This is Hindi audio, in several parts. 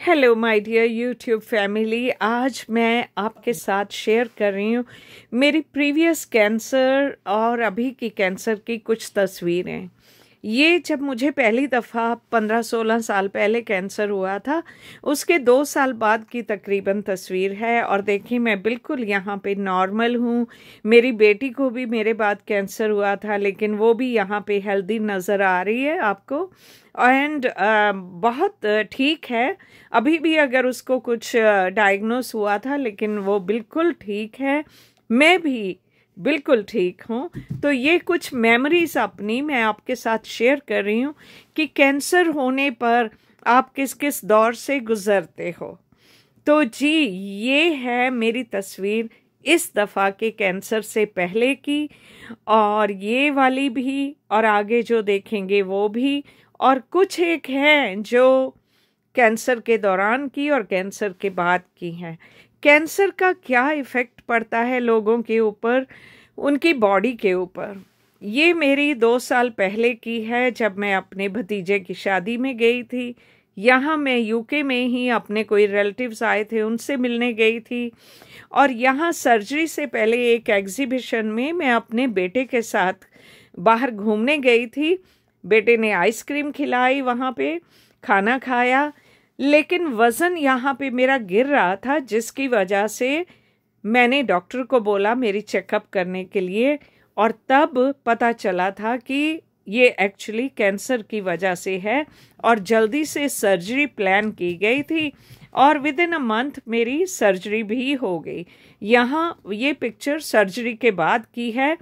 Hello my dear YouTube family. आज मैं आपके साथ शेयर कर रही हूँ मेरी प्रीवियस कैंसर और अभी की कैंसर की कुछ तस्वीरें। ये जब मुझे पहली दफ़ा 15-16 साल पहले कैंसर हुआ था, उसके 2 साल बाद की तकरीबन तस्वीर है। और देखिए, मैं बिल्कुल यहाँ पे नॉर्मल हूँ। मेरी बेटी को भी मेरे बाद कैंसर हुआ था, लेकिन वो भी यहाँ पे हेल्दी नज़र आ रही है आपको। एंड बहुत ठीक है। अभी भी अगर उसको कुछ डायग्नोस हुआ था, लेकिन वो बिल्कुल ठीक है। मैं भी बिल्कुल ठीक हूँ। तो ये कुछ मेमोरीज अपनी मैं आपके साथ शेयर कर रही हूँ कि कैंसर होने पर आप किस किस दौर से गुजरते हो। तो जी, ये है मेरी तस्वीर इस दफ़ा के कैंसर से पहले की, और ये वाली भी, और आगे जो देखेंगे वो भी, और कुछ एक हैं जो कैंसर के दौरान की और कैंसर के बाद की हैं। कैंसर का क्या इफ़ेक्ट पड़ता है लोगों के ऊपर, उनकी बॉडी के ऊपर। ये मेरी 2 साल पहले की है, जब मैं अपने भतीजे की शादी में गई थी। यहाँ मैं यूके में ही अपने कोई रिलेटिव्स आए थे, उनसे मिलने गई थी। और यहाँ सर्जरी से पहले एक एग्जीबिशन में मैं अपने बेटे के साथ बाहर घूमने गई थी। बेटे ने आइसक्रीम खिलाई, वहाँ पे खाना खाया, लेकिन वज़न यहाँ पे मेरा गिर रहा था, जिसकी वजह से मैंने डॉक्टर को बोला मेरी चेकअप करने के लिए। और तब पता चला था कि ये एक्चुअली कैंसर की वजह से है, और जल्दी से सर्जरी प्लान की गई थी, और विद इन अ मंथ मेरी सर्जरी भी हो गई। यहाँ ये पिक्चर सर्जरी के बाद की है,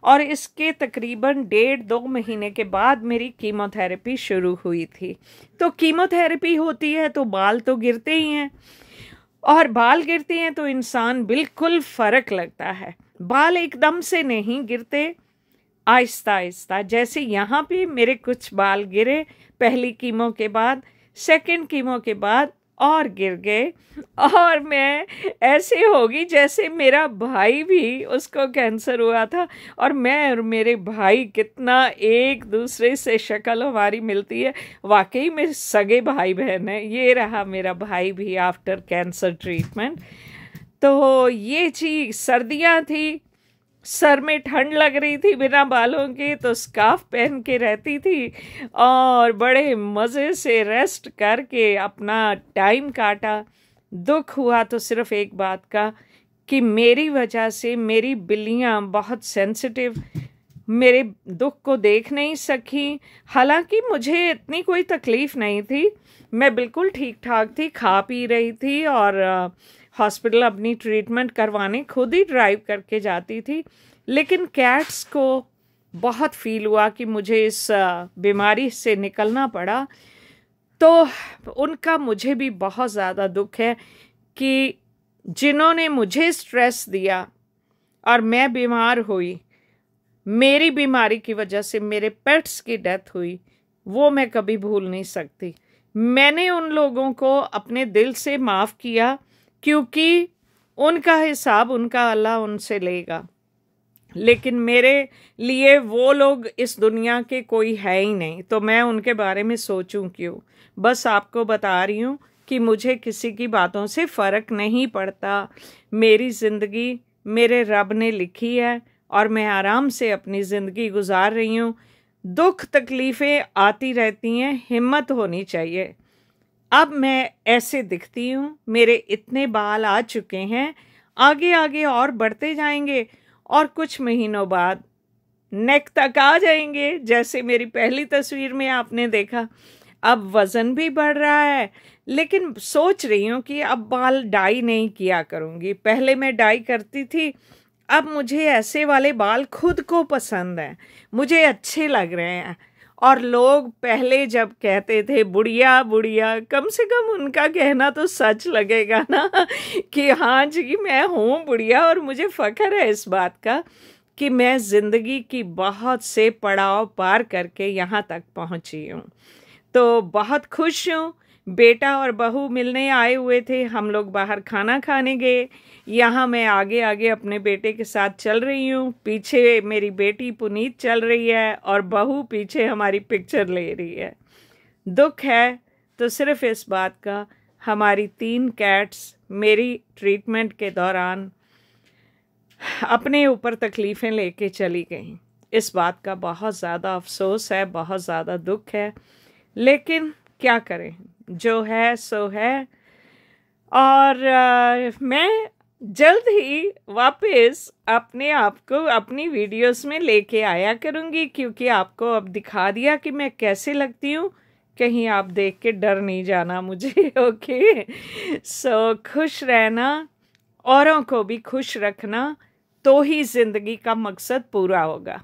और इसके तकरीबन 1.5-2 महीने के बाद मेरी कीमोथेरेपी शुरू हुई थी। तो कीमोथेरेपी होती है तो बाल तो गिरते ही हैं, और बाल गिरते हैं तो इंसान बिल्कुल फ़र्क लगता है। बाल एकदम से नहीं गिरते, आहिस्ता आहिस्ता। जैसे यहाँ पे मेरे कुछ बाल गिरे पहली कीमो के बाद, सेकंड कीमो के बाद और गिर गए। और मैं ऐसे होगी जैसे मेरा भाई भी, उसको कैंसर हुआ था, और मैं और मेरे भाई कितना एक दूसरे से शक्ल हमारी मिलती है। वाकई में सगे भाई बहन है। ये रहा मेरा भाई भी आफ्टर कैंसर ट्रीटमेंट। तो ये जी, सर्दियाँ थी, सर में ठंड लग रही थी बिना बालों के, तो स्कार्फ पहन के रहती थी, और बड़े मज़े से रेस्ट करके अपना टाइम काटा। दुख हुआ तो सिर्फ एक बात का, कि मेरी वजह से मेरी बिल्लियाँ बहुत सेंसिटिव मेरे दुख को देख नहीं सकी। हालांकि मुझे इतनी कोई तकलीफ़ नहीं थी, मैं बिल्कुल ठीक ठाक थी, खा पी रही थी, और हॉस्पिटल अपनी ट्रीटमेंट करवाने खुद ही ड्राइव करके जाती थी। लेकिन कैट्स को बहुत फील हुआ कि मुझे इस बीमारी से निकलना पड़ा। तो उनका मुझे भी बहुत ज़्यादा दुख है कि जिन्होंने मुझे स्ट्रेस दिया और मैं बीमार हुई, मेरी बीमारी की वजह से मेरे पेट्स की डेथ हुई, वो मैं कभी भूल नहीं सकती। मैंने उन लोगों को अपने दिल से माफ़ किया, क्योंकि उनका हिसाब उनका अल्लाह उनसे लेगा। लेकिन मेरे लिए वो लोग इस दुनिया के कोई है ही नहीं, तो मैं उनके बारे में सोचूं क्यों। बस आपको बता रही हूँ कि मुझे किसी की बातों से फ़र्क नहीं पड़ता। मेरी ज़िंदगी मेरे रब ने लिखी है, और मैं आराम से अपनी ज़िंदगी गुजार रही हूँ। दुख तकलीफ़ें आती रहती हैं, हिम्मत होनी चाहिए। अब मैं ऐसे दिखती हूँ, मेरे इतने बाल आ चुके हैं, आगे आगे और बढ़ते जाएंगे, और कुछ महीनों बाद नेक तक आ जाएंगे, जैसे मेरी पहली तस्वीर में आपने देखा। अब वज़न भी बढ़ रहा है, लेकिन सोच रही हूँ कि अब बाल डाई नहीं किया करूँगी। पहले मैं डाई करती थी, अब मुझे ऐसे वाले बाल खुद को पसंद हैं, मुझे अच्छे लग रहे हैं। और लोग पहले जब कहते थे बुढ़िया बुढ़िया, कम से कम उनका कहना तो सच लगेगा ना कि हाँ जी, मैं हूँ बुढ़िया। और मुझे फ़ख्र है इस बात का कि मैं ज़िंदगी की बहुत से पड़ाव पार करके यहाँ तक पहुँची हूँ। तो बहुत खुश हूँ। बेटा और बहू मिलने आए हुए थे, हम लोग बाहर खाना खाने गए। यहाँ मैं आगे आगे अपने बेटे के साथ चल रही हूँ, पीछे मेरी बेटी पुनीत चल रही है, और बहू पीछे हमारी पिक्चर ले रही है। दुख है तो सिर्फ इस बात का, हमारी 3 कैट्स मेरी ट्रीटमेंट के दौरान अपने ऊपर तकलीफ़ें लेके चली गईं। इस बात का बहुत ज़्यादा अफसोस है, बहुत ज़्यादा दुख है, लेकिन क्या करें, जो है सो है। और मैं जल्द ही वापस अपने आप को अपनी वीडियोस में लेके आया करूँगी, क्योंकि आपको अब दिखा दिया कि मैं कैसे लगती हूँ। कहीं आप देख के डर नहीं जाना मुझे। ओके, सो खुश रहना, औरों को भी खुश रखना, तो ही ज़िंदगी का मकसद पूरा होगा।